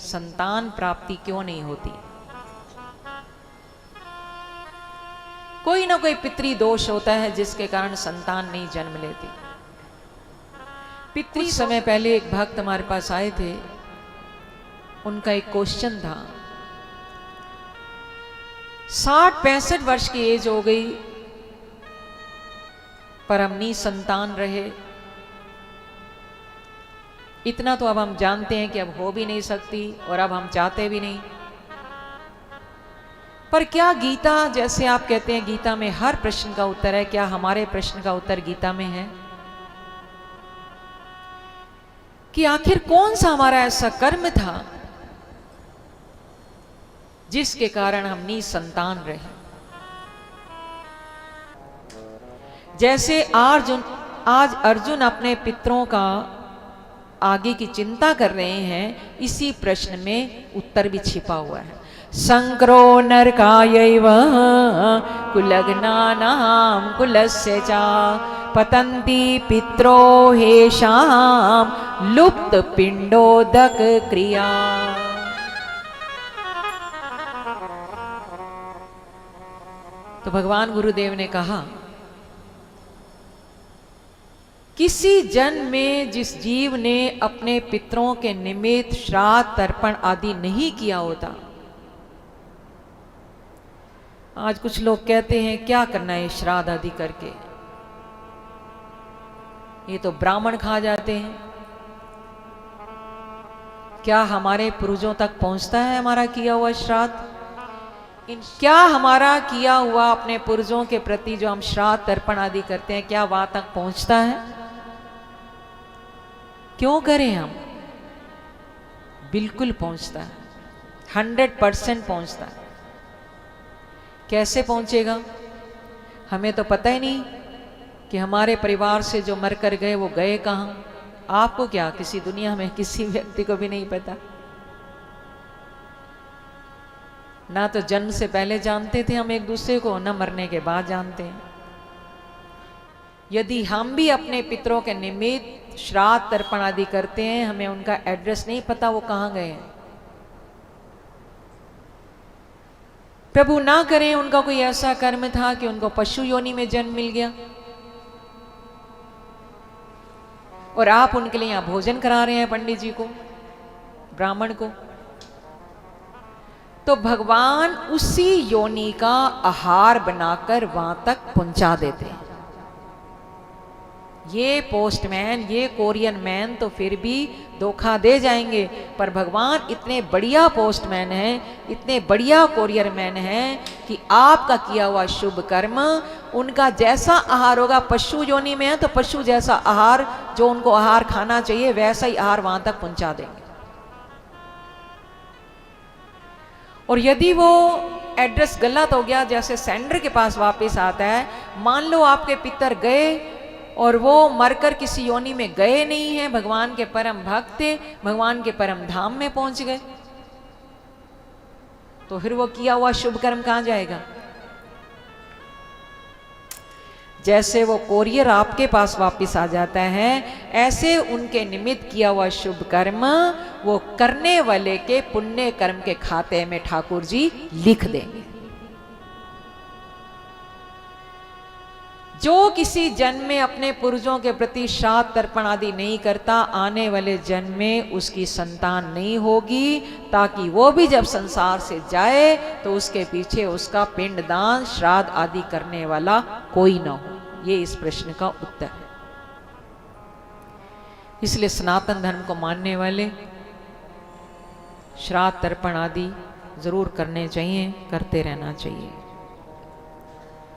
संतान प्राप्ति क्यों नहीं होती? कोई ना कोई पितृ दोष होता है जिसके कारण संतान नहीं जन्म लेती। पितृ समय पहले एक भक्त हमारे पास आए थे, उनका एक क्वेश्चन था, 60-65 वर्ष की एज हो गई पर हम निसंतान रहे। इतना तो अब हम जानते हैं कि अब हो भी नहीं सकती और अब हम चाहते भी नहीं। पर क्या गीता, जैसे आप कहते हैं गीता में हर प्रश्न का उत्तर है, क्या हमारे प्रश्न का उत्तर गीता में है कि आखिर कौन सा हमारा ऐसा कर्म था जिसके कारण हम निसंतान रहे? जैसे आज अर्जुन अपने पितरों का आगे की चिंता कर रहे हैं, इसी प्रश्न में उत्तर भी छिपा हुआ है। संक्रो नरकायैव कुलग्नानां कुलस्य च पतन्ति पित्रो हेषां लुप्त पिंडोदक क्रिया। तो भगवान गुरुदेव ने कहा, किसी जन्म में जिस जीव ने अपने पितरों के निमित्त श्राद्ध तर्पण आदि नहीं किया होता, आज कुछ लोग कहते हैं क्या करना है श्राद्ध आदि करके, ये तो ब्राह्मण खा जाते हैं। क्या हमारे पूर्वजों तक पहुंचता है हमारा किया हुआ श्राद्ध? क्या हमारा किया हुआ अपने पूर्वजों के प्रति जो हम श्राद्ध तर्पण आदि करते हैं, क्या वहां तक पहुंचता है? क्यों करें हम? बिल्कुल पहुंचता है, 100% पहुंचता है। कैसे पहुंचेगा? हमें तो पता ही नहीं कि हमारे परिवार से जो मरकर गए वो गए कहां। आपको क्या, किसी दुनिया में किसी व्यक्ति को भी नहीं पता। ना तो जन्म से पहले जानते थे हम एक दूसरे को, ना मरने के बाद जानते हैं। यदि हम भी अपने पितरों के निमित्त श्राद्ध तर्पण आदि करते हैं, हमें उनका एड्रेस नहीं पता वो कहां गए हैं। प्रभु ना करें उनका कोई ऐसा कर्म था कि उनको पशु योनि में जन्म मिल गया और आप उनके लिए यहां भोजन करा रहे हैं पंडित जी को, ब्राह्मण को। तो भगवान उसी योनि का आहार बनाकर वहां तक पहुंचा देते हैं। ये पोस्टमैन, ये कोरियन मैन तो फिर भी धोखा दे जाएंगे, पर भगवान इतने बढ़िया पोस्टमैन हैं, इतने बढ़िया कोरियर मैन हैं कि आपका किया हुआ शुभ कर्म, उनका जैसा आहार होगा, पशु योनि में है तो पशु जैसा आहार, जो उनको आहार खाना चाहिए वैसा ही आहार वहां तक पहुंचा देंगे। और यदि वो एड्रेस गलत हो गया, जैसे सेंडर के पास वापस आता है, मान लो आपके पितर गए और वो मरकर किसी योनि में गए नहीं हैं, भगवान के परम भक्त थे, भगवान के परम धाम में पहुंच गए, तो फिर वो किया हुआ शुभ कर्म कहां जाएगा? जैसे वो कोरियर आपके पास वापस आ जाता है, ऐसे उनके निमित्त किया हुआ शुभ कर्म वो करने वाले के पुण्य कर्म के खाते में ठाकुर जी लिख देंगे। जो किसी जन्म में अपने पूर्वजों के प्रति श्राद्ध तर्पण आदि नहीं करता, आने वाले जन्म में उसकी संतान नहीं होगी, ताकि वो भी जब संसार से जाए तो उसके पीछे उसका पिंडदान श्राद्ध आदि करने वाला कोई ना हो। ये इस प्रश्न का उत्तर है। इसलिए सनातन धर्म को मानने वाले श्राद्ध तर्पण आदि जरूर करने चाहिए, करते रहना चाहिए।